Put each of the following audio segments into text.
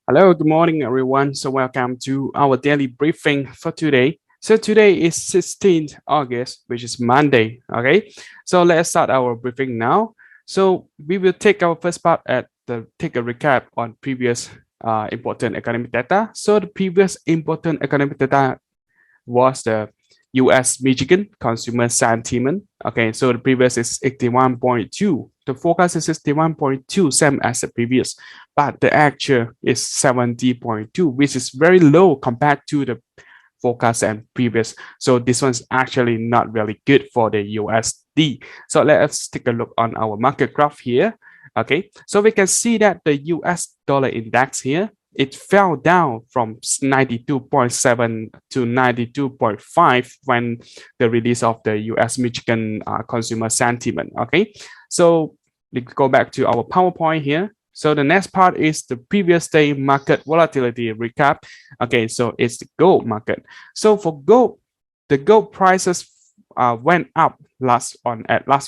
Hello, good morning, everyone. So welcome to our daily briefing for today. So today is 16th August, which is Monday. Okay, so let's start our briefing now. So we will take our first part at take a recap on previous important economic data. So the previous important economic data was the US Michigan consumer sentiment. Okay, so the previous is 81.2. The forecast is 61.2, same as the previous, but the actual is 70.2, which is very low compared to the forecast and previous. So this one's actually not really good for the USD. So let us take a look on our market graph here. Okay, so we can see that the US dollar index here, it fell down from 92.7 to 92.5 when the release of the US Michigan consumer sentiment. Okay, so we go back to our PowerPoint here. So the next part is the previous day market volatility recap. Okay, so it's the gold market. So for gold, the gold prices went up last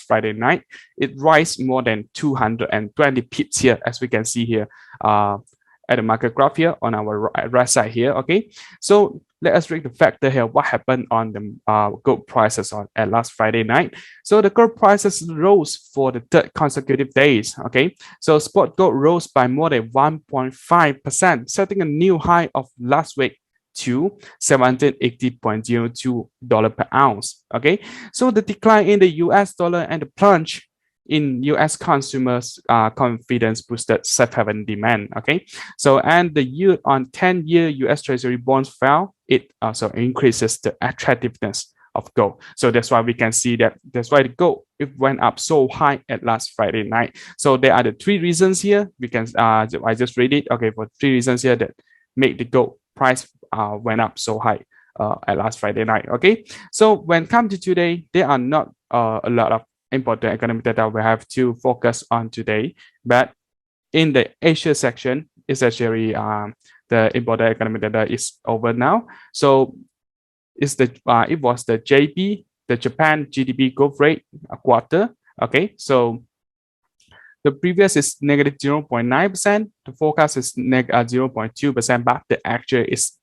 Friday night. It rise more than 220 pips here, as we can see here at the market graph here on our right side here. Okay, so let us read the factor here. What happened on the gold prices at last Friday night? So the gold prices rose for the third consecutive days. Okay, so spot gold rose by more than 1.5%, setting a new high of last week to $1780.02 per ounce. Okay, so the decline in the US dollar and the plunge in US consumers confidence boosted safe haven demand. Okay, so and the yield on 10-year US Treasury bonds fell. It also increases the attractiveness of gold. So that's why we can see that's why the gold it went up so high at last Friday night. So there are the three reasons here. We can I just read it. Okay, for three reasons here that make the gold price went up so high at last Friday night. Okay, so when come to today, there are not a lot of important economic data we have to focus on today, but in the Asia section, it's actually the important economic data is over now. So it's it was the JP, the Japan GDP growth rate a quarter. Okay, so the previous is negative 0.9%. The forecast is 0.2%, but the actual is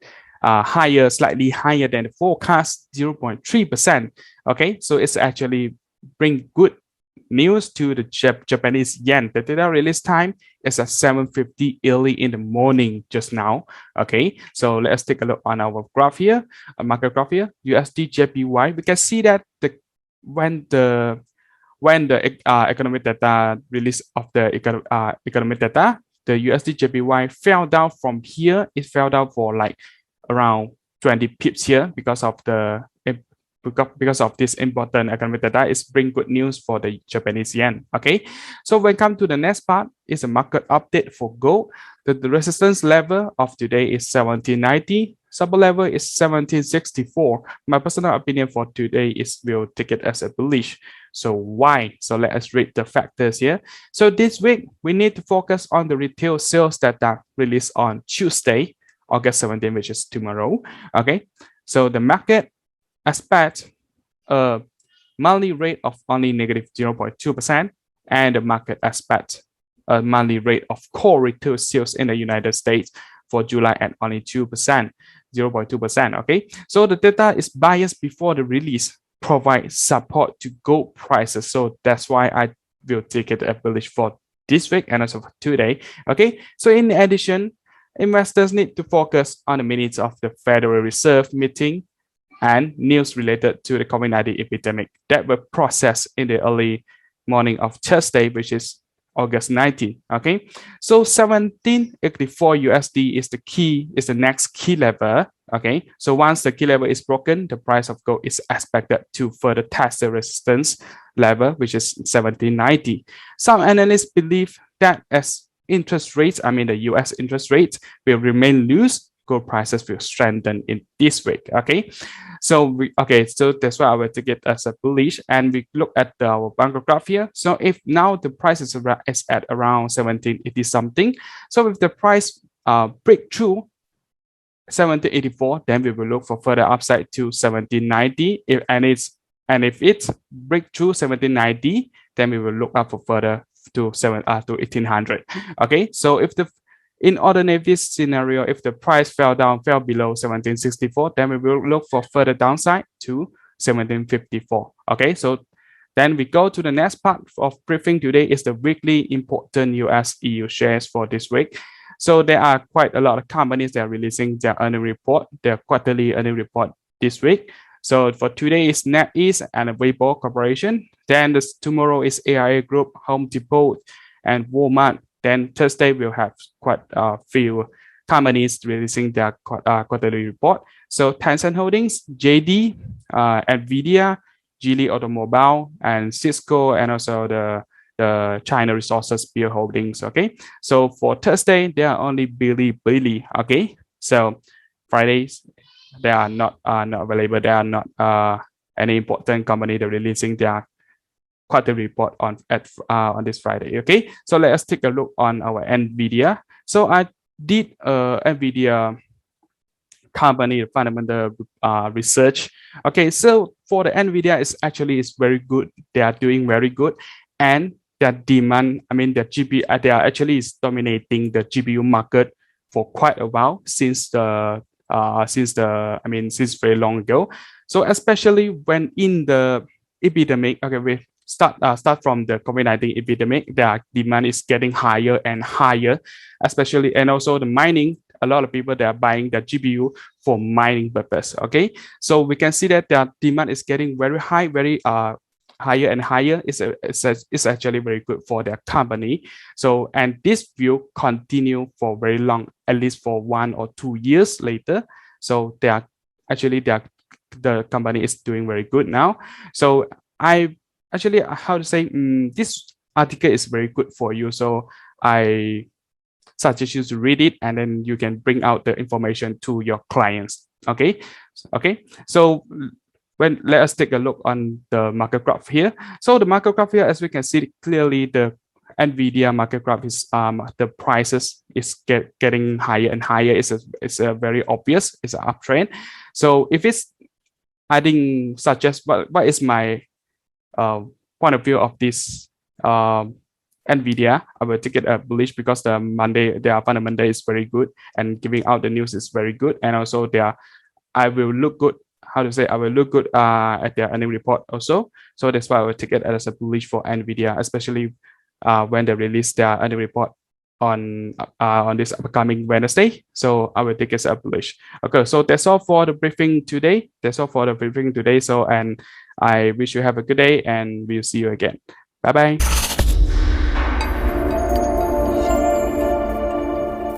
higher, slightly higher than the forecast, 0.3%. Okay, so it's actually bring good news to the Japanese yen. The data release time is at 7:50 early in the morning just now. Okay, so let's take a look on our graph here, a market graph here, USD JPY. We can see that when the economic data release of the economic data, the USD JPY fell down from here. It fell down for like around 20 pips here because of this important economic data is bring good news for the Japanese yen. Okay, so when come to the next part is a market update for gold. The resistance level of today is 1790. Support level is 1764. My personal opinion for today is we'll take it as a bullish. So why? So let us read the factors here. So this week we need to focus on the retail sales data released on Tuesday, August 17, which is tomorrow. Okay, so the market expect a monthly rate of only negative 0.2%, and the market expect a monthly rate of core retail sales in the United States for July at only 2%, 0.2%. Okay, so the data is biased before the release, provide support to gold prices. So that's why I will take it a bullish for this week and also for today. Okay, so in addition, investors need to focus on the minutes of the Federal Reserve meeting and news related to the COVID-19 epidemic that were processed in the early morning of Thursday, which is August 19. Okay, so 1784 USD is the next key level. Okay, so once the key level is broken, the price of gold is expected to further test the resistance level, which is 1790. Some analysts believe that as interest rates, the US interest rates will remain loose, gold prices will strengthen in this week. Okay, so that's why I will take it as a bullish, and we look at our bunker graph here. So if now the price is at around 1780 something, so if the price break through 1784, then we will look for further upside to 1790. If it's break through 1790, then we will look up for further to 1800. Okay, so if In alternative scenario, if the price fell below 1764, then we will look for further downside to 1754. Okay, so then we go to the next part of briefing today is the weekly important US EU shares for this week. So there are quite a lot of companies that are releasing their earning report, their quarterly earning report this week. So for today is NetEase and Weibo Corporation. Then tomorrow is AIA Group, Home Depot, and Walmart. Then Thursday we'll have quite a few companies releasing their quarterly report. So Tencent Holdings, JD, Nvidia, Geely Automobile, and Cisco, and also the China Resources Beer Holdings. Okay, so for Thursday there are only Billy. Okay, so Fridays they are not available. They are not any important company that releasing their quarterly report on this Friday. Okay, so let us take a look on our Nvidia. So I did Nvidia company fundamental research. Okay, so for the Nvidia is very good. They are doing very good, and their demand, I mean the GPU, they are actually is dominating the GPU market for quite a while since very long ago. So especially when in the epidemic, okay, we start from the COVID-19 epidemic, their demand is getting higher and higher, especially, and also the mining. A lot of people, they are buying the GPU for mining purpose. Okay, so we can see that their demand is getting very high, very higher and higher. It's actually very good for their company. So, and this will continue for very long, at least for 1 or 2 years later. So they are actually the company is doing very good now. So I actually, how to say, this article is very good for you. So I suggest you to read it, and then you can bring out the information to your clients. Okay, so let us take a look on the market graph here. So the market graph here, as we can see clearly, the Nvidia market graph is the prices is getting higher and higher. It's a very obvious, it's an uptrend. So if it's, I think, suggest what is my point of view of this Nvidia, I will take it a bullish because the Monday, their fundamental is very good, and giving out the news is very good, and also I will look good. How to say? I will look good at their earning report also. So that's why I will take it as a bullish for Nvidia, especially when they release their earning report on this upcoming Wednesday. So I will take it as a bullish. Okay, so that's all for the briefing today. So, and I wish you have a good day, and we'll see you again. Bye bye.